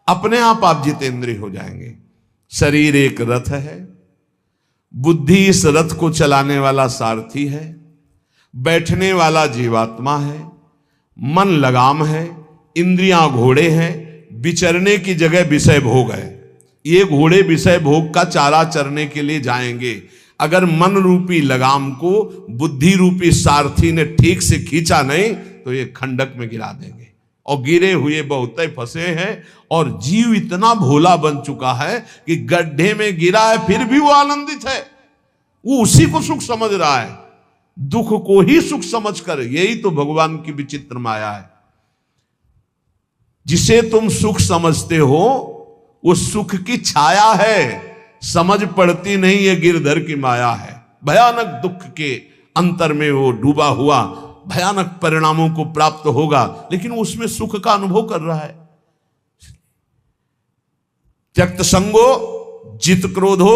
अपने आप जितेंद्रिय हो जाएंगे। शरीर एक रथ है, बुद्धि इस रथ को चलाने वाला सारथी है, बैठने वाला जीवात्मा है, मन लगाम है, इंद्रियां घोड़े हैं, विचरने की जगह विषय भोग है। ये घोड़े विषय भोग का चारा चरने के लिए जाएंगे। अगर मन रूपी लगाम को बुद्धि रूपी सारथी ने ठीक से खींचा नहीं तो ये खंडक में गिरा देंगे। और गिरे हुए बहुत फंसे हैं, और जीव इतना भोला बन चुका है कि गड्ढे में गिरा है फिर भी वो आनंदित है, वो उसी को सुख समझ रहा है, दुख को ही सुख समझकर। यही तो भगवान की विचित्र माया है। जिसे तुम सुख समझते हो वो सुख की छाया है, समझ पड़ती नहीं, ये गिरधर की माया है। भयानक दुख के अंतर में वो डूबा हुआ भयानक परिणामों को प्राप्त होगा, लेकिन उसमें सुख का अनुभव कर रहा है। त्यक्त संगो जित क्रोधो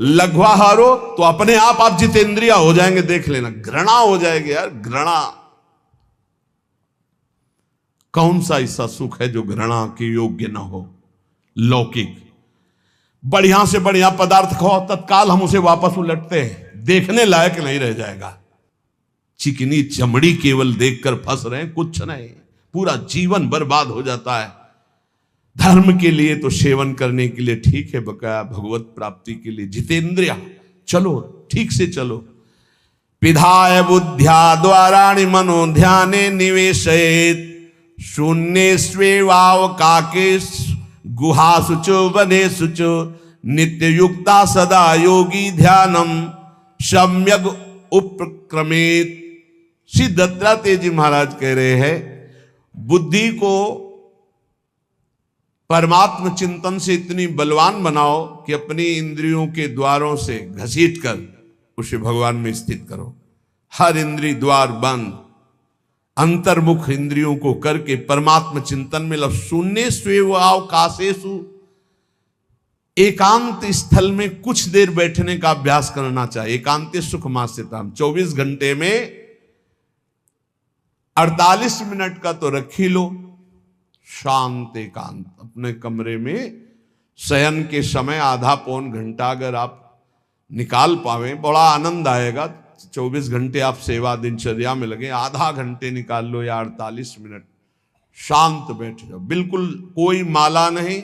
लघ्वाहारो, तो अपने आप जितेंद्रिय हो जाएंगे। देख लेना, घृणा हो जाएगी यार, घृणा। कौन सा ऐसा सुख है जो घृणा के योग्य ना हो? लौकिक बढ़िया से बढ़िया पदार्थ खाओ, तत्काल हम उसे वापस उलटते हैं, देखने लायक नहीं रह जाएगा। चिकनी चमड़ी केवल देखकर फंस रहे हैं, कुछ नहीं, पूरा जीवन बर्बाद हो जाता है। धर्म के लिए तो सेवन करने के लिए ठीक है, बकाया भगवत प्राप्ति के लिए जितेंद्रिय चलो, ठीक से चलो। पिधाय बुद्ध्या द्वाराणि मनो ध्याने निवेशयेत्, शून्य स्वेवावकाके गुहासु च वनेषु च, नित्य युक्ता सदा योगी ध्यानम सम्यक उपक्रमेत। श्री दत्तात्रेय जी महाराज कह रहे हैं, बुद्धि को परमात्म चिंतन से इतनी बलवान बनाओ कि अपनी इंद्रियों के द्वारों से घसीट कर उसे भगवान में स्थित करो। हर इंद्रिय द्वार बंद, अंतर्मुख इंद्रियों को करके परमात्म चिंतन में लव। शून्य स्वेवावकाशेषु, एकांत स्थल में कुछ देर बैठने का अभ्यास करना चाहिए। एकांत सुख मास्यताम, 24 घंटे में 48 मिनट का तो रख ही लो शांत एकांत। अपने कमरे में शयन के समय आधा पौन घंटा अगर आप निकाल पावे, बड़ा आनंद आएगा। 24 घंटे आप सेवा दिनचर्या में लगे, आधा घंटे निकाल लो या 48 मिनट शांत बैठ जाओ। बिल्कुल कोई माला नहीं,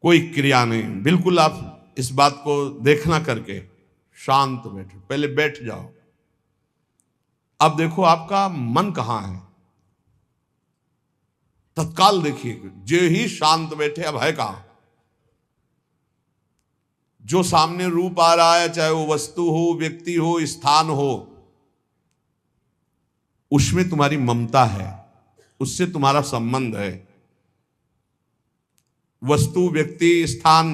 कोई क्रिया नहीं, बिल्कुल आप इस बात को देखना करके शांत बैठो। पहले बैठ जाओ। अब देखो आपका मन कहां है, तत्काल देखिए। जो ही शांत बैठे, अब है कहां? जो सामने रूप आ रहा है, चाहे वो वस्तु हो, व्यक्ति हो, स्थान हो, उसमें तुम्हारी ममता है, उससे तुम्हारा संबंध है। वस्तु, व्यक्ति, स्थान,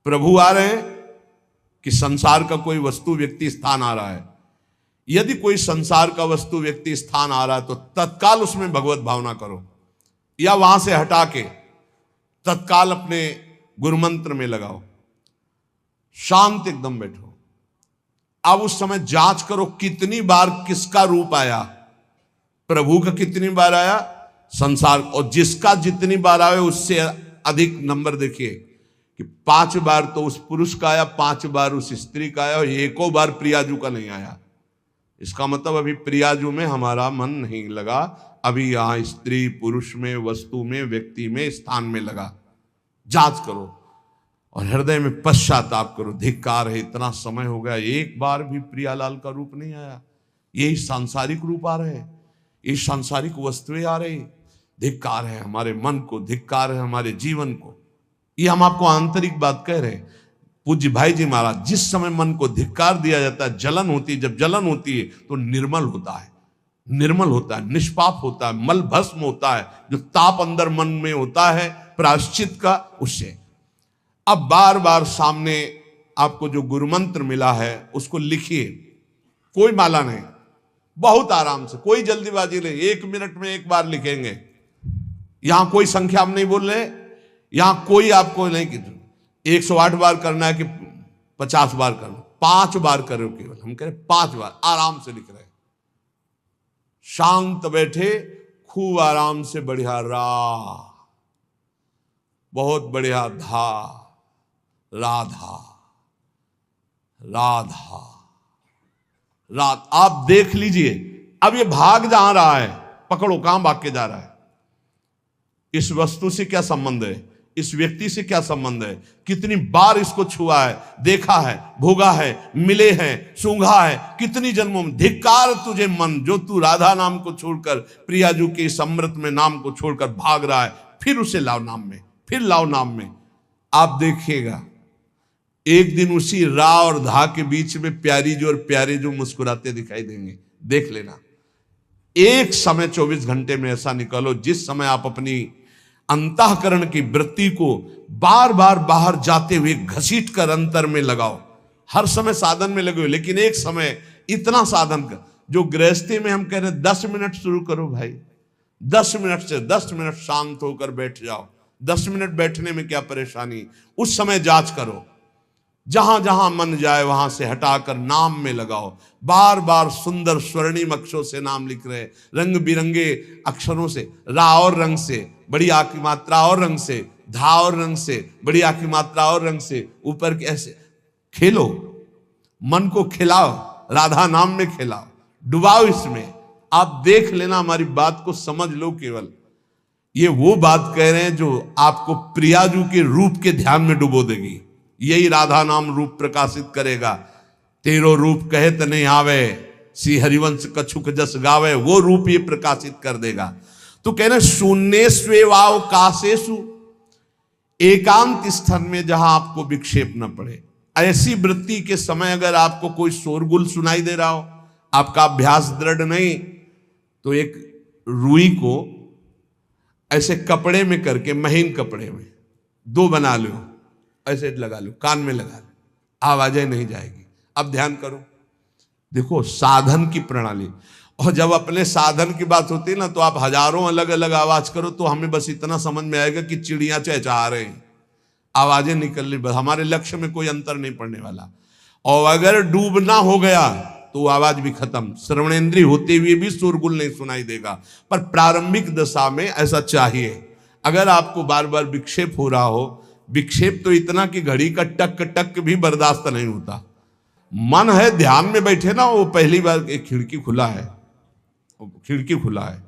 प्रभु आ रहे हैं कि संसार का कोई वस्तु, व्यक्ति, स्थान आ रहा है? यदि कोई संसार का वस्तु, व्यक्ति, स्थान आ रहा है तो तत्काल उसमें भगवत भावना करो, या वहां से हटा के तत्काल अपने गुरुमंत्र में लगाओ। शांत एकदम बैठो। अब उस समय जांच करो कितनी बार किसका रूप आया। प्रभु का कितनी बार आया, संसार, और जिसका जितनी बार आए उससे अधिक नंबर देखिए कि 5 बार तो उस पुरुष का आया, 5 बार उस स्त्री का आया, और एको बार प्रियाजू का नहीं आया। इसका मतलब अभी प्रियाजू में हमारा मन नहीं लगा, अभी यहां स्त्री पुरुष में, वस्तु में, व्यक्ति में, स्थान में लगा। जांच करो और हृदय में पश्चाताप करो। धिक्कार है, इतना समय हो गया, एक बार भी प्रियालाल का रूप नहीं आया। यही सांसारिक रूप आ रहे, ये सांसारिक वस्तुएं आ रही। धिक्कार है हमारे मन को, धिक्कार है हमारे जीवन को। ये हम आपको आंतरिक बात कह रहे हैं। पूज्य भाई जी महाराज, जिस समय मन को धिक्कार दिया जाता है, जलन होती है, जब जलन होती है तो निर्मल होता है, निर्मल होता है, निष्पाप होता है, मल भस्म होता है। जो ताप अंदर मन में होता है प्रायश्चित का, उससे। अब बार बार सामने आपको जो गुरुमंत्र मिला है उसको लिखिए। कोई माला नहीं, बहुत आराम से, कोई जल्दीबाजी नहीं, 1 मिनट में एक बार लिखेंगे। यहां कोई संख्या हम नहीं बोल रहे, यहां कोई आपको नहीं कि 108 बार करना है कि 50 बार करना, 5 बार करो केवल। हम कह रहे 5 बार आराम से लिख रहे हैं। शांत बैठे, खूब आराम से, बढ़िया रा बहुत बढ़िया, धा, राधा, राधा, रात। आप देख लीजिए, अब ये भाग जहां रहा है, पकड़ो, कहां भाग के जा रहा है? इस वस्तु से क्या संबंध है? इस व्यक्ति से क्या संबंध है? कितनी बार इसको छुआ है, देखा है, भोगा है, मिले हैं, सूंघा है, कितनी जन्मों में। धिक्कार तुझे मन, जो तू राधा नाम को छोड़कर, प्रियाजू के इस अमृत में नाम को छोड़कर भाग रहा है, फिर उसे लाओ नाम में, फिर लाओ नाम में। आप देखिएगा, एक दिन उसी रा और धा के बीच में प्यारी जो और प्यारे जो मुस्कुराते दिखाई देंगे। देख लेना, एक समय 24 घंटे में ऐसा निकालो जिस समय आप अपनी अंतःकरण की वृत्ति को बार बार बाहर जाते हुए घसीट कर अंतर में लगाओ। हर समय साधन में लगे हो, लेकिन एक समय इतना साधन कर, जो गृहस्थी में हम कह रहे हैं 10 मिनट शुरू करो भाई, 10 मिनट से 10 मिनट शांत होकर बैठ जाओ। 10 मिनट बैठने में क्या परेशानी, उस समय जांच करो, जहां जहां मन जाए वहां से हटाकर नाम में लगाओ। बार बार सुंदर स्वर्णिम अक्षरों से नाम लिख रहे, रंग बिरंगे अक्षरों से, रा और रंग से, बड़ी आ की मात्रा और रंग से, धा और रंग से, बड़ी आ की मात्रा और रंग से, ऊपर के ऐसे खेलो, मन को खिलाओ, राधा नाम में खिलाओ, डुबाओ इसमें। आप देख लेना, हमारी बात को समझ लो। केवल ये वो बात कह रहे हैं जो आपको प्रियाजू के रूप के ध्यान में डुबो देगी। यही राधा नाम रूप प्रकाशित करेगा। तेरो रूप कहत नहीं आवे, सी हरिवंश कछुक जस गावे, वो रूप ये प्रकाशित कर देगा। तो कह रहे शून्य स्वेवाव काशेषु, एकांत स्थान में जहां आपको विक्षेप न पड़े। ऐसी वृत्ति के समय अगर आपको कोई शोरगुल सुनाई दे रहा हो, आपका अभ्यास दृढ़ नहीं, तो एक रुई को ऐसे कपड़े में करके, महीन कपड़े में 2 बना लो, ऐसे लगा लो, कान में लगा लो, आवाजें नहीं जाएगी। अब ध्यान करो, देखो साधन की प्रणाली। और जब अपने साधन की बात होती है ना, तो आप हजारों अलग अलग आवाज करो तो हमें बस इतना समझ में आएगा कि चिड़िया चहचहा रहे हैं, आवाजें निकल रही, बस हमारे लक्ष्य में कोई अंतर नहीं पड़ने वाला। और अगर डूबना हो गया तो आवाज भी खत्म, श्रवणेंद्रिय होते हुए भी शोरगुल नहीं सुनाई देगा। पर प्रारंभिक दशा में ऐसा चाहिए। अगर आपको बार बार विक्षेप हो रहा हो, विक्षेप तो इतना कि घड़ी का टक टक भी बर्दाश्त नहीं होता, मन है ध्यान में बैठे ना, वो पहली बार एक खिड़की खुला है, खिड़की खुला है,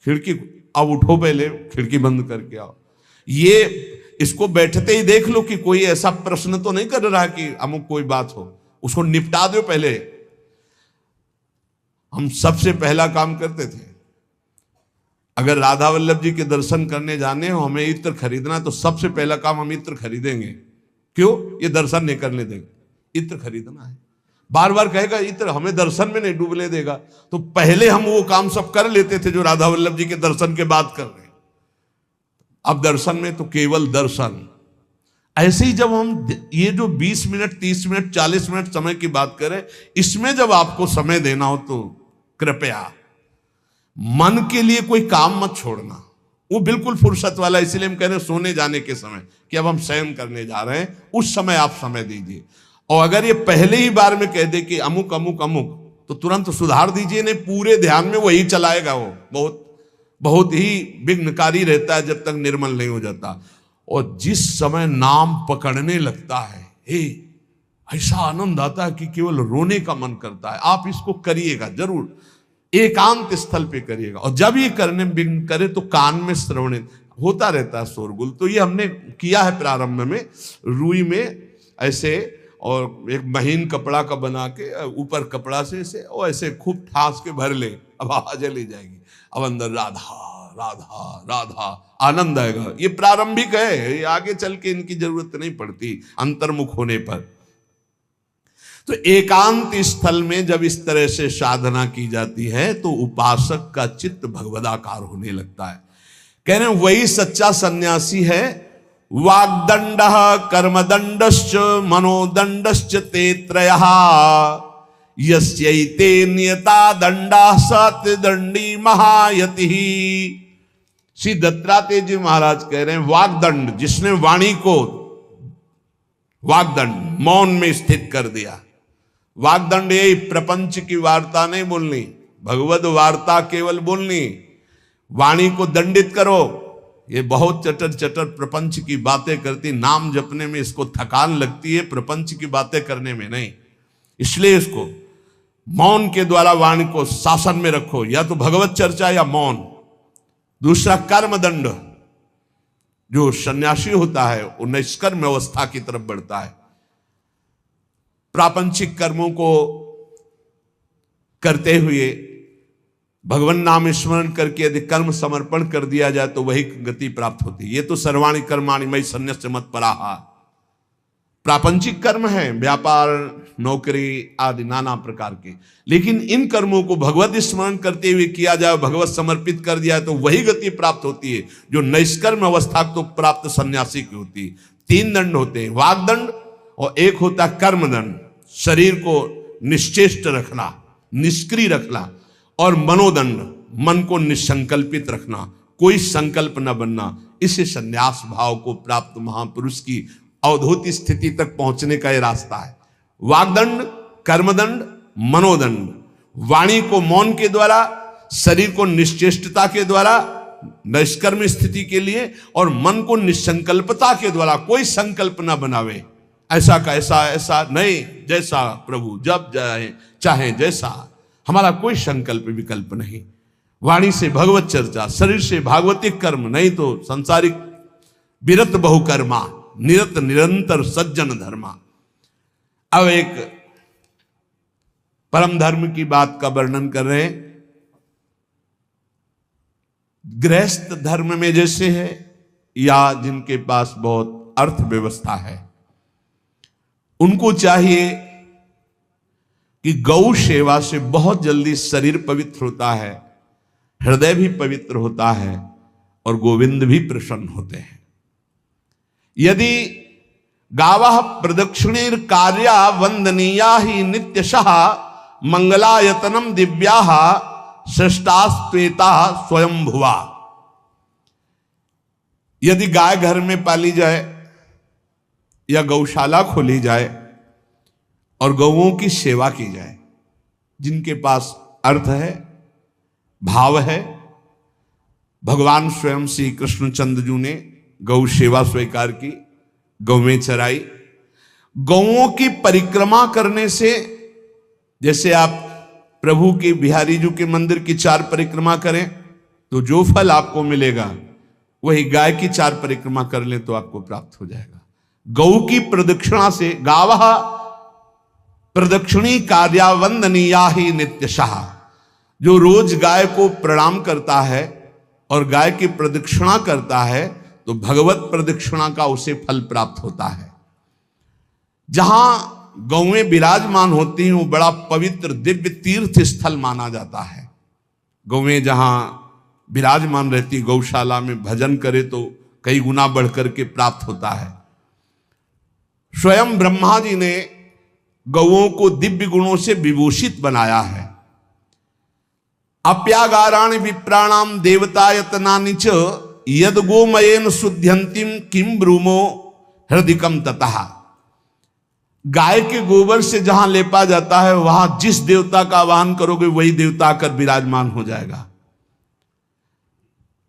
खिड़की, अब उठो, पहले खिड़की बंद करके आओ। ये इसको बैठते ही देख लो कि कोई ऐसा प्रश्न तो नहीं कर रहा कि अमुक कोई बात हो, उसको निपटा दो पहले। हम सबसे पहला काम करते थे, अगर राधा वल्लभ जी के दर्शन करने जाने हो, हमें इत्र खरीदना, तो सबसे पहला काम हम इत्र खरीदेंगे। क्यों? ये दर्शन नहीं करने देंगे, इत्र खरीदना है। बार बार कहेगा इत्र हमें दर्शन में नहीं डूबने देगा, तो पहले हम वो काम सब कर लेते थे जो राधा वल्लभ जी के दर्शन के बाद कर रहे हैं। अब दर्शन में तो केवल दर्शन। ऐसे ही जब हम ये जो 20 मिनट, 30 मिनट, 40 मिनट समय की बात करें, इसमें जब आपको समय देना हो तो कृपया मन के लिए कोई काम मत छोड़ना, वो बिल्कुल फुर्सत वाला। इसलिए हम कह रहे हैं सोने जाने के समय कि अब हम शयन करने जा रहे हैं, उस समय आप समय दीजिए। और अगर ये पहले ही बार में कह दे कि अमुक अमुक अमुक, तो तुरंत सुधार दीजिए, नहीं पूरे ध्यान में वही चलाएगा। वो बहुत बहुत ही विघ्नकारी रहता है जब तक निर्मल नहीं हो जाता। और जिस समय नाम पकड़ने लगता है, ऐसा आनंद आता है कि केवल रोने का मन करता है। आप इसको करिएगा जरूर, एकांत स्थल पे करिएगा। और जब ये करने विघ्न करे तो कान में श्रवण होता रहता है, शोरगुल। तो ये हमने किया है प्रारंभ में, रुई में ऐसे, और एक महीन कपड़ा का बना के ऊपर कपड़ा से ऐसे, और ऐसे खूब ठास के भर ले, अब आवाजें ले जाएगी। अब अंदर राधा राधा राधा आनंद आएगा। ये प्रारंभिक है, ये आगे चल के इनकी जरूरत नहीं पड़ती अंतर्मुख होने पर। तो एकांत स्थल में जब इस तरह से साधना की जाती है तो उपासक का चित्त भगवदाकार होने लगता है। कह रहे हैं वही सच्चा सन्यासी है। वाग्दंड कर्मदंडश्च मनोदंडश्च ते त्रयः यस्यैते नियता दंडा सत्यदंडी महायति। श्री दत्तात्रेय जी महाराज कह रहे हैं वाग्दंड, जिसने वाणी को, वाग्दंड मौन में स्थित कर दिया। वाग्दंड यही प्रपंच की वार्ता नहीं बोलनी, भगवद वार्ता केवल बोलनी। वाणी को दंडित करो, ये बहुत चटर चटर प्रपंच की बातें करती, नाम जपने में इसको थकान लगती है, प्रपंच की बातें करने में नहीं। इसलिए इसको मौन के द्वारा वाणी को शासन में रखो, या तो भगवत चर्चा या मौन। दूसरा कर्मदंड, जो सन्यासी होता है वो निष्कर्म अवस्था की तरफ बढ़ता है। प्रापंचिक कर्मों को करते हुए भगवान नाम स्मरण करके यदि कर्म समर्पण कर दिया जाए तो वही गति प्राप्त होती है। ये तो सर्वाणि कर्माणि मयि सन्न्यस्य मत्पराः प्रापंचिक कर्म है, व्यापार, नौकरी आदि नाना प्रकार के। लेकिन इन कर्मों को भगवत स्मरण करते हुए किया जाए, भगवत समर्पित कर दिया तो वही गति प्राप्त होती है जो निष्कर्म अवस्था को प्राप्त सन्यासी की होती है। 3 दंड होते हैं, वागदंड, और एक होता है कर्मदंड, शरीर को निश्चेष्ट रखना, निष्क्रिय रखना, और मनोदंड, मन को निसंकल्पित रखना, कोई संकल्प न बनना। इसे संन्यास भाव को प्राप्त महापुरुष की अवधूत स्थिति तक पहुंचने का यह रास्ता है। वागदंड, कर्मदंड, मनोदंड, वाणी को मौन के द्वारा, शरीर को निश्चेष्टता के द्वारा निष्कर्म स्थिति के लिए, और मन को निसंकल्पता के द्वारा, कोई संकल्प न बनावे, ऐसा का ऐसा, ऐसा नहीं, जैसा प्रभु जब चाहे जैसा, हमारा कोई संकल्प विकल्प नहीं। वाणी से भगवत चर्चा, शरीर से भागवतिक कर्म, नहीं तो सांसारिक विरत बहुकर्मा, निरत निरंतर सज्जन धर्मा। अब एक परम धर्म की बात का वर्णन कर रहे हैं। गृहस्थ धर्म में जैसे है, या जिनके पास बहुत अर्थव्यवस्था है, उनको चाहिए कि गौ सेवा से बहुत जल्दी शरीर पवित्र होता है, हृदय भी पवित्र होता है, और गोविंद भी प्रसन्न होते हैं। यदि गावः प्रदक्षिणीर कार्या वंदनीया ही नित्यशः मंगलायतनम दिव्याः श्रेष्ठास्त्वेता स्वयंभुवा। यदि गाय घर में पाली जाए या गौशाला खोली जाए और गौओं की सेवा की जाए, जिनके पास अर्थ है, भाव है, भगवान स्वयं श्री कृष्णचंद्र जी ने गौ सेवा स्वीकार की, गौवें चराई। गौओं की परिक्रमा करने से, जैसे आप प्रभु के बिहारी जी के मंदिर की 4 परिक्रमा करें तो जो फल आपको मिलेगा वही गाय की 4 परिक्रमा कर लें तो आपको प्राप्त हो जाएगा। गौ की प्रदक्षिणा से, गावः प्रदक्षिणी कार्या वंदनीया ही नित्यशः, जो रोज गाय को प्रणाम करता है और गाय की प्रदक्षिणा करता है तो भगवत प्रदक्षिणा का उसे फल प्राप्त होता है। जहां गौएं विराजमान होती हैं वो बड़ा पवित्र दिव्य तीर्थ स्थल माना जाता है। गौएं जहां विराजमान रहती, गौशाला में भजन करे तो कई गुना बढ़कर के प्राप्त होता है। स्वयं ब्रह्मा जी ने गौओं को दिव्य गुणों से विभूषित बनाया है। अप्यागाराणि विप्राणाम देवतायतनानि च यद गोमयेन शुद्ध्यंतिम किम ब्रूमो हृदिकम ततः। गाय के गोबर से जहां लेपा जाता है वहां जिस देवता का आवाहन करोगे वही देवता आकर विराजमान हो जाएगा।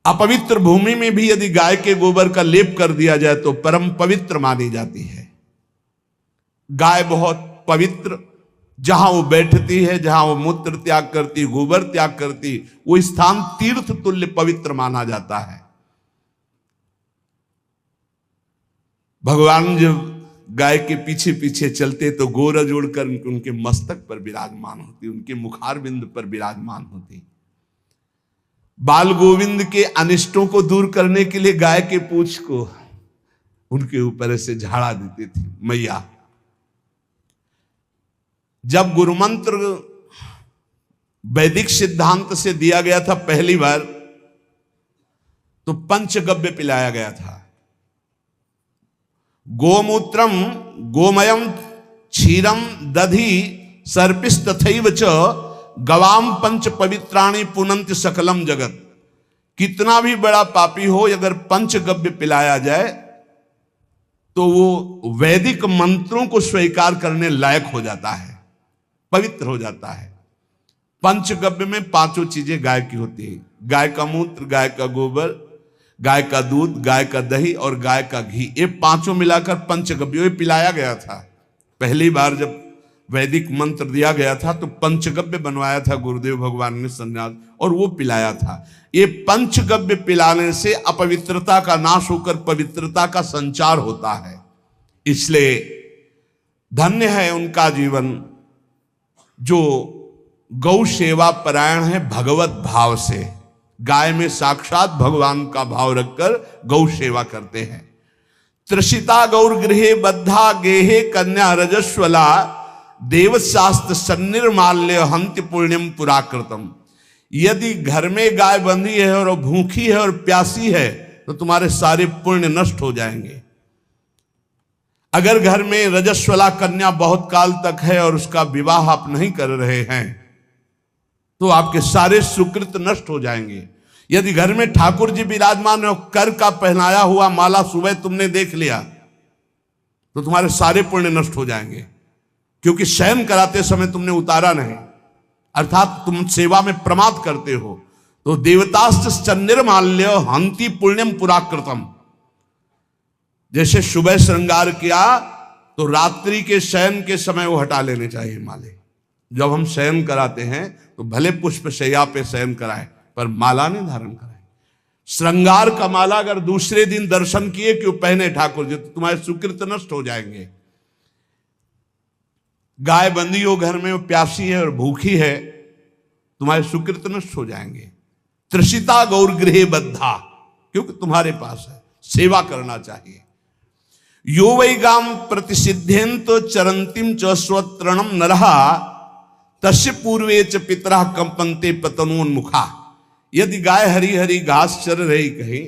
अपवित्र भूमि में भी यदि गाय के गोबर का लेप कर दिया जाए तो परम पवित्र मानी जाती है। गाय बहुत पवित्र, जहां वो बैठती है, जहां वो मूत्र त्याग करती, गोबर त्याग करती, वो स्थान तीर्थ तुल्य पवित्र माना जाता है। भगवान जब गाय के पीछे पीछे चलते तो गोरज उड़कर उनके मस्तक पर विराजमान होती, उनके मुखार बिंद पर विराजमान होती। बाल गोविंद के अनिष्टों को दूर करने के लिए गाय के पूंछ को उनके ऊपर से झाड़ा देती थी मैया। जब गुरुमंत्र वैदिक सिद्धांत से दिया गया था पहली बार तो पंचगव्य पिलाया गया था। गोमूत्रम गोमयम क्षीरम दधि सर्पिस्तथैव च गवाम पंच पवित्राणि पुनंत सकलम जगत। कितना भी बड़ा पापी हो, अगर पंचगव्य पिलाया जाए तो वो वैदिक मंत्रों को स्वीकार करने लायक हो जाता है, पवित्र हो जाता है। पंचगव्य में 5 चीजें गाय की होती है। गाय का मूत्र, गाय का गोबर, गाय का दूध, गाय का दही और गाय का घी, ये पांचों मिलाकर पंचगव्य पिलाया गया था। पहली बार जब वैदिक मंत्र दिया गया था तो पंचगव्य बनवाया था गुरुदेव भगवान ने संन्यास, और वो पिलाया था। ये पंचगव्य पिलाने से अपवित्रता का नाश होकर पवित्रता का संचार होता है। इसलिए धन्य है उनका जीवन जो गौ सेवा परायण है, भगवत भाव से गाय में साक्षात भगवान का भाव रखकर गौ सेवा करते हैं। त्रिषिता गौर गृहे बद्धा गेहे कन्या रजस्वला देवशास्त्र सन्निर्माल्य हंति पुण्यम पुराकृतम। यदि घर में गाय बंधी है और भूखी है और प्यासी है तो तुम्हारे सारे पुण्य नष्ट हो जाएंगे। अगर घर में रजस्वला कन्या बहुत काल तक है और उसका विवाह आप नहीं कर रहे हैं तो आपके सारे सुकृत नष्ट हो जाएंगे। यदि घर में ठाकुर जी विराजमान है, कर का पहनाया हुआ माला सुबह तुमने देख लिया तो तुम्हारे सारे पुण्य नष्ट हो जाएंगे, क्योंकि शयन कराते समय तुमने उतारा नहीं, अर्थात तुम सेवा में प्रमाद करते हो। तो देवतास्त्र सन्निर्माल्य हंति पुण्यम पुराकृतम। जैसे सुबह श्रृंगार किया तो रात्रि के शयन के समय वो हटा लेने चाहिए माले। जब हम शयन कराते हैं तो भले पुष्प शैया पे शयन कराएं पर माला नहीं धारण कराएं। श्रृंगार का माला अगर दूसरे दिन दर्शन किए क्यों पहने ठाकुर जी, तो तुम्हारे सुकृत नष्ट हो जाएंगे। गाय बंदी हो घर में, वो प्यासी है और भूखी है, तुम्हारे सुकृत नष्ट हो जाएंगे। त्रिषिता गौर गृहे बद्धा, क्योंकि तुम्हारे पास है, सेवा करना चाहिए। यो वै गाम प्रतिसिद्धेन्तो चरंतिम च स्वतरणम नरहा तस्य पूर्वे च पितरा कंपन्ते पतनोन्मुखा। यदि गाय हरी हरी घास चर रही कहीं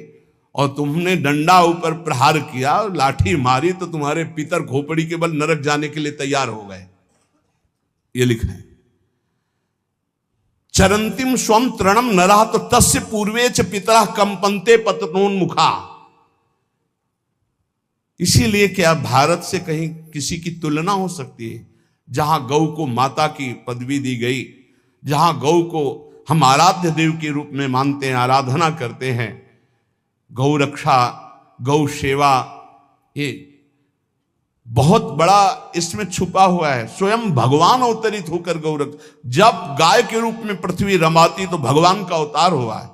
और तुमने डंडा ऊपर प्रहार किया और लाठी मारी तो तुम्हारे पितर खोपड़ी के बल नरक जाने के लिए तैयार हो गए। ये लिखा है चरंतिम स्वम तृणम नरहा तो तस्य पूर्वे च पितरा कंपन्ते पतनोन्मुखा। इसीलिए क्या भारत से कहीं किसी की तुलना हो सकती है जहां गौ को माता की पदवी दी गई, जहां गौ को हम आराध्य देव के रूप में मानते हैं, आराधना करते हैं। गौ रक्षा, गौ सेवा, ये बहुत बड़ा इसमें छुपा हुआ है। स्वयं भगवान अवतरित होकर गौ जब गाय के रूप में पृथ्वी रमाती तो भगवान का अवतार हुआ है।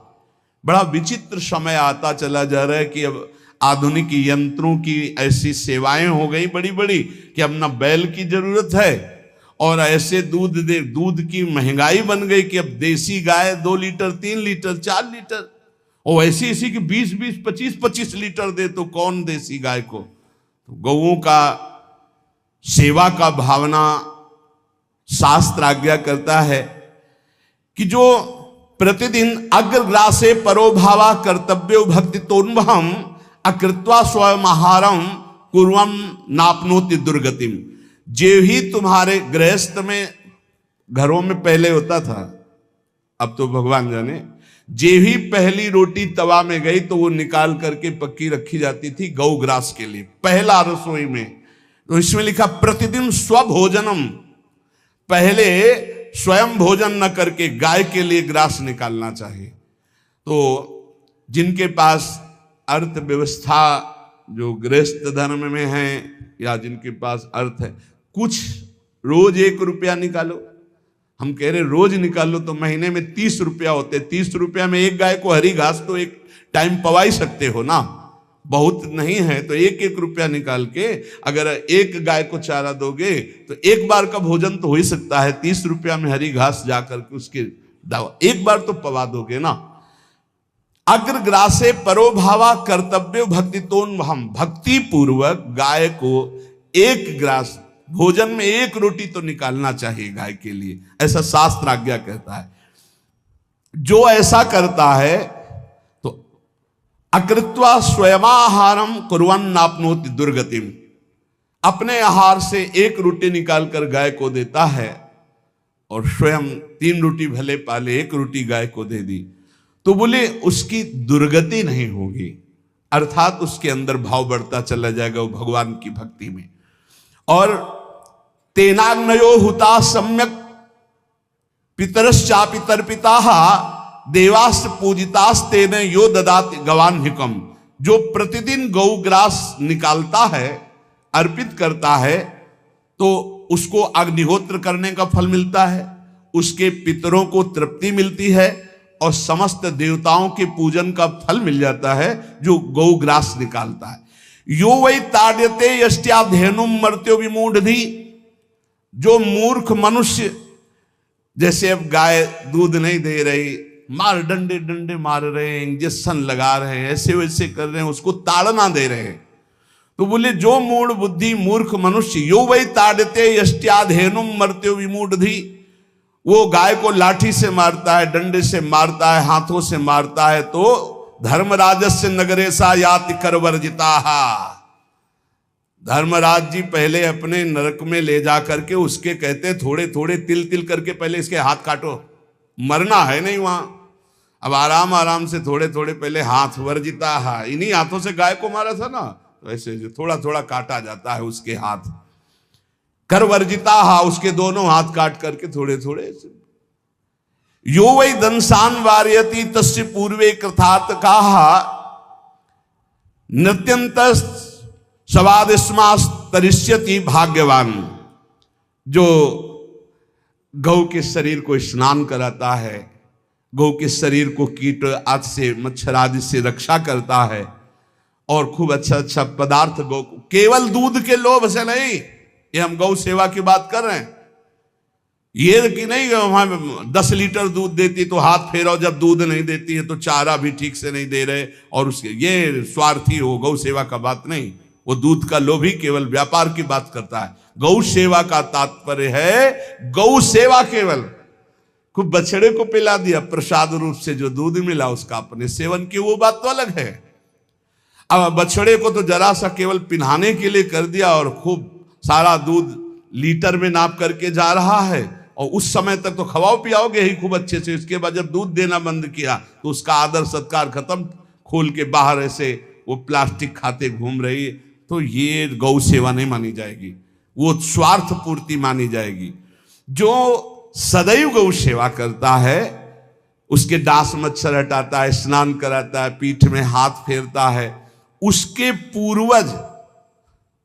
बड़ा विचित्र समय आता चला जा रहा है कि अब आधुनिक यंत्रों की ऐसी सेवाएं हो गई बड़ी बड़ी कि अब ना बैल की जरूरत है और ऐसे दूध की महंगाई बन गई कि अब देसी गाय 2 लीटर 3 लीटर 4 लीटर और ऐसी ऐसी कि 20-20 25-25 लीटर दे तो कौन देसी गाय को। तो गौओं का सेवा का भावना शास्त्र आज्ञा करता है कि जो प्रतिदिन अग्रग्रासे परोभावा कर्तव्यो भक्ति तोन्वहम अकृत्वा स्वयं आहारम कुर्वम नापनोति दुर्गतिम। जे ही तुम्हारे गृहस्थ में घरों में पहले होता था, अब तो भगवान जाने, जे ही पहली रोटी तवा में गई तो वो निकाल करके पक्की रखी जाती थी गौग्रास के लिए, पहला रसोई में। तो इसमें लिखा प्रतिदिन स्वभोजनम, पहले स्वयं भोजन न करके गाय के लिए ग्रास निकालना चाहिए। तो जिनके पास अर्थव्यवस्था जो गृहस्थ धर्म में है या जिनके पास अर्थ है, कुछ रोज 1 रुपया निकालो। हम कह रहे रोज निकालो तो महीने में 30 रुपया होते। 30 रुपया में एक गाय को हरी घास तो एक टाइम पवा ही सकते हो ना, बहुत नहीं है तो 1-1 रुपया निकाल के अगर एक गाय को चारा दोगे तो एक बार का भोजन तो हो ही सकता है। 30 रुपया में हरी घास जाकर के उसके दावा एक बार तो पवा दोगे ना। अग्रग्रासे परोभावा कर्तव्य भक्ति तोन्वहम, भक्ति पूर्वक गाय को 1 ग्रास भोजन में 1 रोटी तो निकालना चाहिए गाय के लिए, ऐसा शास्त्र आज्ञा कहता है। जो ऐसा करता है तो अकृत्वा स्वयमाहारम कुर्वन् नाप्नोति दुर्गतिम, अपने आहार से 1 रोटी निकालकर गाय को देता है और स्वयं 3 रोटी भले पाले 1 रोटी गाय को दे दी तो बोले उसकी दुर्गति नहीं होगी, अर्थात उसके अंदर भाव बढ़ता चला जाएगा वो भगवान की भक्ति में। और तेनाग्नयो हुता सम्यक पितरश्चापि तर्पिताः देवास्त्र पूजितास्ते ने यो ददात गवान्हिकम, जो प्रतिदिन गौग्रास निकालता है, अर्पित करता है, तो उसको अग्निहोत्र करने का फल मिलता है, उसके पितरों को तृप्ति मिलती है और समस्त देवताओं के पूजन का फल मिल जाता है जो गौग्रास निकालता है। यो वै ताड्यते यष्ट्याधेनुम मर्त्यो विमूढ़धि, जो मूर्ख मनुष्य, जैसे अब गाय दूध नहीं दे रही, मार डंडे डंडे मार रहे हैं, इंजेक्शन लगा रहे हैं, ऐसे वैसे कर रहे हैं, उसको ताड़ना दे रहे हैं, तो बोले जो मूढ़ बुद्धि मूर्ख मनुष्य, यो वै ताड्यते यष्ट्याधेनुम मर्त्यो विमूढ़धि, वो गाय को लाठी से मारता है, डंडे से मारता है, हाथों से मारता है, तो धर्मराजस्य नगरेशा याति करवर्जिताहा, धर्मराज जी पहले अपने नरक में ले जा करके उसके कहते थोड़े थोड़े तिल तिल करके पहले इसके हाथ काटो, मरना है नहीं वहां, अब आराम आराम से थोड़े थोड़े पहले हाथ वर्जिताहा, इन्हीं हाथों से गाय को मारा था ना, तो ऐसे थोड़ा थोड़ा काटा जाता है उसके हाथ, कर वर्जिताहा, उसके दोनों हाथ काट करके थोड़े थोड़े। यो वै दंसान वार्यति तस्य पूर्वे कृतार्थ काहा, नृत्यंत सवादिस्मास्तरिष्यति भाग्यवान, जो गौ के शरीर को स्नान कराता है, गौ के शरीर को कीट आदि से मच्छर आदि से रक्षा करता है, और खूब अच्छा अच्छा पदार्थ गौ को, केवल दूध के लोभ से नहीं, ये हम गौ सेवा की बात कर रहे हैं, ये कि नहीं वहां 10 लीटर दूध देती तो हाथ फेरो, जब दूध नहीं देती है तो चारा भी ठीक से नहीं दे रहे, और उसके ये स्वार्थी हो, गौ सेवा का बात नहीं, वो दूध का लोभी केवल व्यापार की बात करता है। गौ सेवा का तात्पर्य है गौ सेवा, केवल खूब बछड़े को पिला दिया प्रसाद रूप से, जो दूध मिला उसका अपने सेवन की, वो बात तो अलग है। अब बछड़े को तो जरा सा केवल पिन्हाने के लिए कर दिया और खूब सारा दूध लीटर में नाप करके जा रहा है, और उस समय तक तो खवाओ पियाओगे ही खूब अच्छे से, इसके बाद जब दूध देना बंद किया तो उसका आदर सत्कार खत्म, खोल के बाहर ऐसे वो प्लास्टिक खाते घूम रही है, तो ये गौ सेवा नहीं मानी जाएगी, वो स्वार्थ पूर्ति मानी जाएगी। जो सदैव गौ सेवा करता है, उसके डांस मच्छर हटाता है, स्नान कराता है, पीठ में हाथ फेरता है, उसके पूर्वज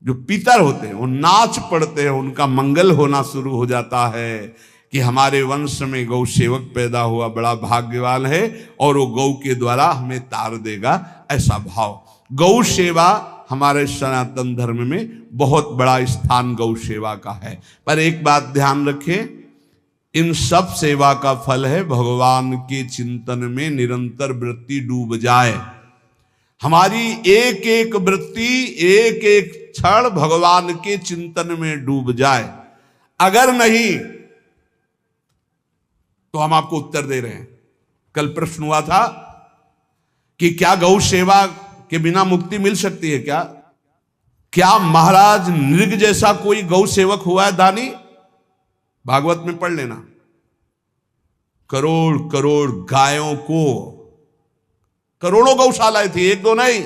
जो पितर होते हैं वो नाच पड़ते हैं, उनका मंगल होना शुरू हो जाता है कि हमारे वंश में गौ सेवक पैदा हुआ, बड़ा भाग्यवान है, और वो गौ के द्वारा हमें तार देगा, ऐसा भाव। गौ सेवा हमारे सनातन धर्म में बहुत बड़ा स्थान गौ सेवा का है। पर एक बात ध्यान रखें, इन सब सेवा का फल है भगवान के चिंतन में निरंतर वृत्ति डूब जाए, हमारी एक एक वृत्ति एक एक क्षण भगवान के चिंतन में डूब जाए। अगर नहीं तो हम आपको उत्तर दे रहे हैं। कल प्रश्न हुआ था कि क्या गौ सेवा के बिना मुक्ति मिल सकती है? क्या महाराज नृग जैसा कोई गौ सेवक हुआ है दानी? भागवत में पढ़ लेना, करोड़ करोड़ गायों को, करोड़ों गौशालाएं थी, एक दो नहीं,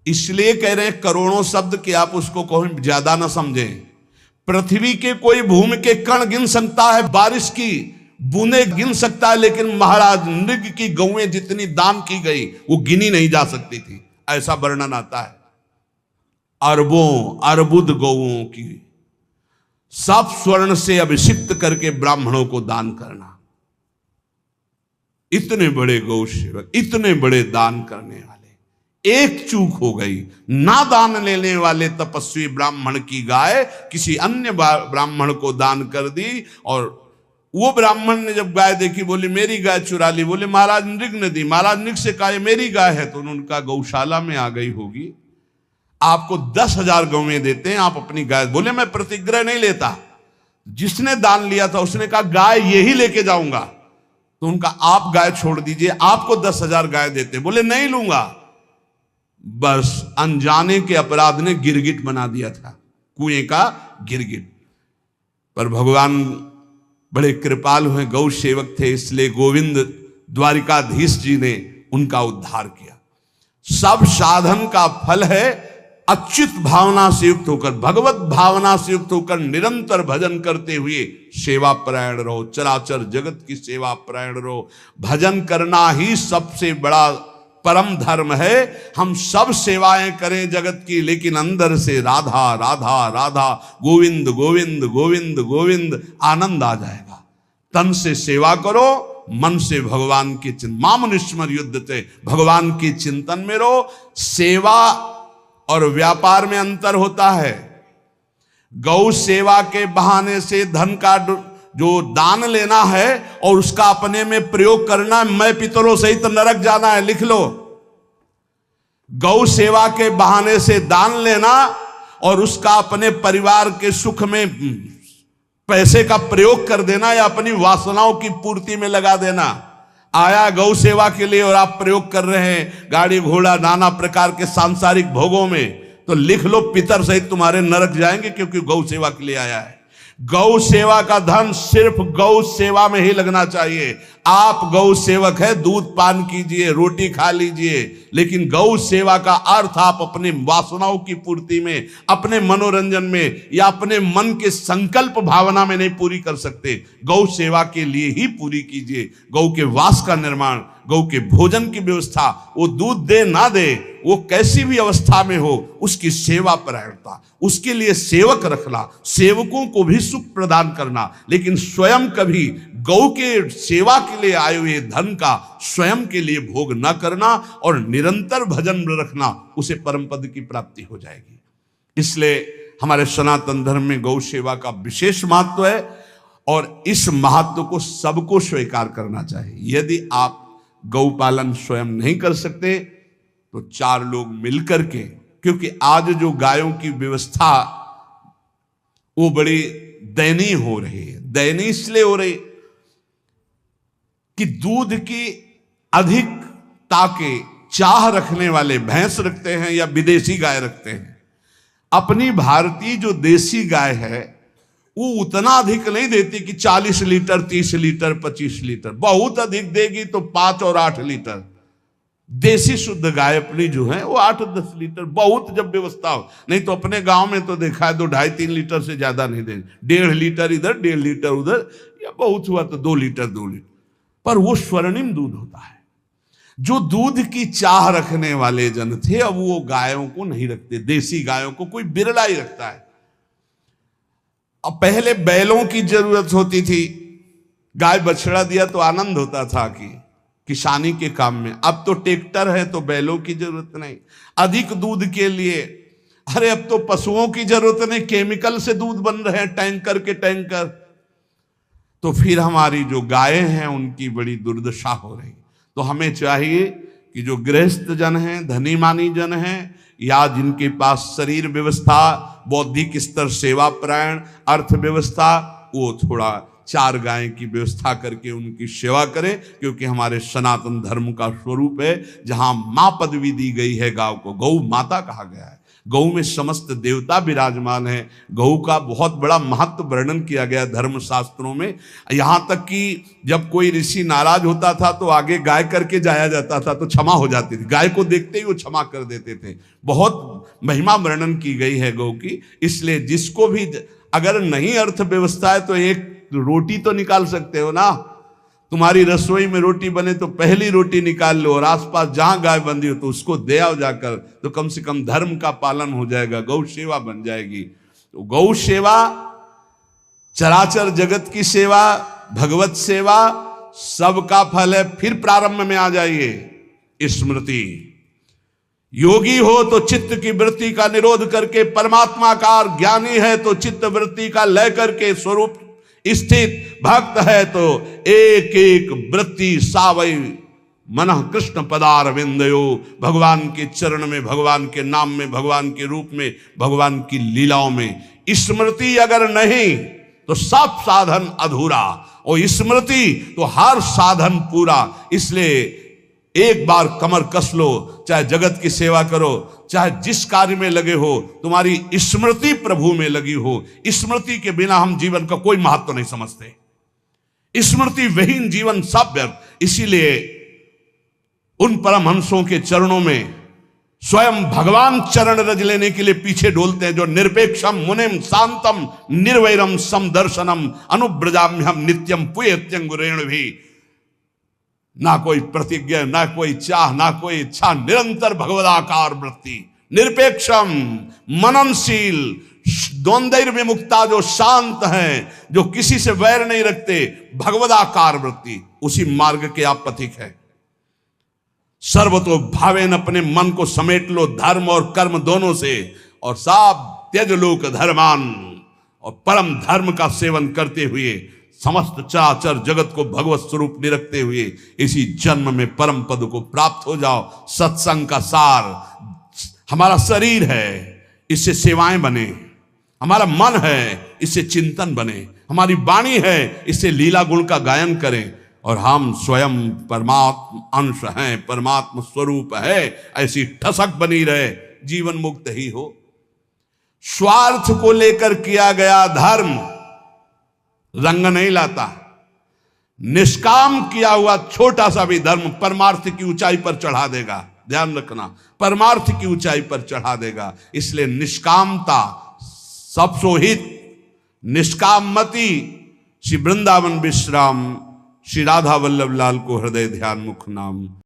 इसलिए कह रहे हैं करोड़ों शब्द कि आप उसको कहीं ज्यादा ना समझें। पृथ्वी के कोई भूमि के कण गिन सकता है, बारिश की बूंदे गिन सकता है, लेकिन महाराज नृग की गौएं जितनी दान की गई वो गिनी नहीं जा सकती थी, ऐसा वर्णन आता है। अरबों अर्बुद गौओं की सब स्वर्ण से अभिषिक्त करके ब्राह्मणों को दान करना, इतने बड़े गौ सेवक, इतने बड़े दान करने वाले, एक चूक हो गई, ना दान लेने वाले तपस्वी ब्राह्मण की गाय किसी अन्य ब्राह्मण को दान कर दी, और वो ब्राह्मण ने जब गाय देखी बोली मेरी गाय चुरा ली, बोले महाराज नृग ने दी। महाराज नृग से कहा मेरी गाय है, तो उनका गौशाला में आ गई होगी, आपको 10,000 गौएं देते हैं, आप अपनी गाय। बोले मैं प्रतिग्रह नहीं लेता, जिसने दान लिया था उसने कहा गाय यही लेके जाऊंगा, तो उनका आप गाय छोड़ दीजिए, आपको 10,000 गाय देते। बोले नहीं लूंगा। बस अनजाने के अपराध ने गिरगिट बना दिया था, कुएं का गिरगिट। पर भगवान बड़े कृपालु हैं, गौ सेवक थे, इसलिए गोविंद द्वारिकाधीश जी ने उनका उद्धार किया। सब साधन का फल है अच्युत भावना से युक्त होकर, भगवत भावना से युक्त होकर निरंतर भजन करते हुए सेवा परायण रहो, चराचर जगत की सेवा परायण रहो। भजन करना ही सबसे बड़ा परम धर्म है। हम सब सेवाएं करें जगत की, लेकिन अंदर से राधा राधा राधा, गोविंद गोविंद गोविंद गोविंद, आनंद आ जाएगा। तन से सेवा करो, मन से भगवान की चिंतन, मामनुष्मर युद्ध से, भगवान की चिंतन में रहो। सेवा और व्यापार में अंतर होता है। गौ सेवा के बहाने से धन का जो दान लेना है और उसका अपने में प्रयोग करना, मैं पितरों सहित नरक जाना है, लिख लो। गौ सेवा के बहाने से दान लेना और उसका अपने परिवार के सुख में पैसे का प्रयोग कर देना या अपनी वासनाओं की पूर्ति में लगा देना। आया गौ सेवा के लिए और आप प्रयोग कर रहे हैं गाड़ी घोड़ा नाना प्रकार के सांसारिक भोगों में, तो लिख लो पितर सहित तुम्हारे नरक जाएंगे, क्योंकि गौ सेवा के लिए आया है। गौ सेवा का धन सिर्फ गौ सेवा में ही लगना चाहिए। आप गौ सेवक है, दूध पान कीजिए, रोटी खा लीजिए, लेकिन गौ सेवा का अर्थ आप अपने वासनाओं की पूर्ति में, अपने मनोरंजन में या अपने मन के संकल्प भावना में नहीं पूरी कर सकते। गौ सेवा के लिए ही पूरी कीजिए। गौ के वास का निर्माण, गौ के भोजन की व्यवस्था, वो दूध दे ना दे, वो कैसी भी अवस्था में हो, उसकी सेवा परायणता, उसके लिए सेवक रखना, सेवकों को भी सुख प्रदान करना, लेकिन स्वयं कभी गौ के सेवा के लिए आए हुए धन का स्वयं के लिए भोग न करना और निरंतर भजन रखना, उसे परम पद की प्राप्ति हो जाएगी। इसलिए हमारे सनातन धर्म में गौ सेवा का विशेष महत्व है और इस महत्व को सबको स्वीकार करना चाहिए। यदि आप गौ पालन स्वयं नहीं कर सकते तो 4 लोग मिलकर के, क्योंकि आज जो गायों की व्यवस्था वो बड़ी दयनीय हो रही है। दयनीय इसलिए हो रही कि दूध की अधिकता के चाह रखने वाले भैंस रखते हैं या विदेशी गाय रखते हैं। अपनी भारतीय जो देसी गाय है वो उतना अधिक नहीं देती कि 40 लीटर 30 लीटर 25 लीटर, बहुत अधिक देगी तो 5 और 8 लीटर। देसी शुद्ध गाय अपनी जो है वो 8-10 लीटर, बहुत जब व्यवस्था हो। नहीं तो अपने गांव में तो देखा है 2-2.5-3 लीटर से ज्यादा नहीं देंगे, 1.5 लीटर इधर 1.5 लीटर उधर, या बहुत हुआ तो 2 लीटर 2 लीटर, पर वो स्वर्णिम दूध होता है। जो दूध की चाह रखने वाले जन थे अब वो गायों को नहीं रखते, देसी गायों को कोई बिरला ही रखता है। अब पहले बैलों की जरूरत होती थी, गाय बछड़ा दिया तो आनंद होता था कि किसानी के काम में। अब तो ट्रैक्टर है तो बैलों की जरूरत नहीं। अधिक दूध के लिए अरे अब तो पशुओं की जरूरत नहीं, केमिकल से दूध बन रहे हैं, टैंकर के टैंकर। तो फिर हमारी जो गायें हैं उनकी बड़ी दुर्दशा हो रही। तो हमें चाहिए कि जो गृहस्थ जन हैं, धनी मानी जन हैं, या जिनके पास शरीर व्यवस्था, बौद्धिक स्तर सेवा परायण, अर्थव्यवस्था, वो थोड़ा 4 गाय की व्यवस्था करके उनकी सेवा करें, क्योंकि हमारे सनातन धर्म का स्वरूप है जहां मां पदवी दी गई है गांव को, गौ माता कहा गया है। गौ में समस्त देवता विराजमान है। गौ का बहुत बड़ा महत्व वर्णन किया गया धर्म शास्त्रों में। यहां तक कि जब कोई ऋषि नाराज होता था तो आगे गाय करके जाया जाता था तो क्षमा हो जाती थी, गाय को देखते ही वो क्षमा कर देते थे। बहुत महिमा वर्णन की गई है गौ की। इसलिए जिसको भी अगर नहीं अर्थव्यवस्था है तो एक रोटी तो निकाल सकते हो ना। तुम्हारी रसोई में रोटी बने तो पहली रोटी निकाल लो, और आसपास जहां गाय बंधी हो तो उसको दे आओ जाकर, तो कम से कम धर्म का पालन हो जाएगा, गौ सेवा बन जाएगी। तो गौ सेवा, चराचर जगत की सेवा, भगवत सेवा, सबका फल है। फिर प्रारंभ में आ जाइए स्मृति। योगी हो तो चित्त की वृत्ति का निरोध करके परमात्माकार, ज्ञानी है तो चित्त वृत्ति का लय करके स्वरूप स्थित, भक्त है तो एक एक वृत्ति सावई मनः कृष्ण पदार विंदयो। भगवान के चरण में, भगवान के नाम में, भगवान के रूप में, भगवान की लीलाओं में। स्मृति अगर नहीं तो सब साधन अधूरा, और स्मृति तो हर साधन पूरा। इसलिए एक बार कमर कस लो, चाहे जगत की सेवा करो, चाहे जिस कार्य में लगे हो, तुम्हारी स्मृति प्रभु में लगी हो। स्मृति के बिना हम जीवन का कोई महत्व नहीं समझते। स्मृति विहीन जीवन सब व्यर्थ। इसीलिए उन परमहंसों के चरणों में स्वयं भगवान चरण रज लेने के लिए पीछे डोलते हैं, जो निरपेक्षम मुनिम शांतम निर्वैरम समदर्शनम अनुब्रजाम्यम नित्यम पुयत्यंगुरेण भी। ना कोई प्रतिज्ञा, ना कोई चाह, ना कोई इच्छा, निरंतर भगवदाकार वृत्ति, निरपेक्षम मननशील, द्वंद्व विमुक्ता, जो शांत हैं, जो किसी से वैर नहीं रखते, भगवदाकार वृत्ति, उसी मार्ग के आप पथिक है। सर्वतो भावेन, अपने मन को समेट लो धर्म और कर्म दोनों से, और साब त्यज लोक धर्मान, और परम धर्म का सेवन करते हुए समस्त चराचर जगत को भगवत स्वरूप निरखते हुए इसी जन्म में परम पद को प्राप्त हो जाओ। सत्संग का सार हमारा शरीर है, इससे सेवाएं बने, हमारा मन है, इससे चिंतन बने, हमारी वाणी है, इससे लीला गुण का गायन करें, और हम स्वयं परमात्म अंश हैं, परमात्म स्वरूप है, ऐसी ठसक बनी रहे, जीवन मुक्त ही हो। स्वार्थ को लेकर किया गया धर्म रंग नहीं लाता। निष्काम किया हुआ छोटा सा भी धर्म परमार्थ की ऊंचाई पर चढ़ा देगा। ध्यान रखना, परमार्थ की ऊंचाई पर चढ़ा देगा। इसलिए निष्कामता सब सोहित, निष्कामति। श्री वृंदावन विश्राम श्री राधा वल्लभ लाल को हृदय ध्यान मुख नाम।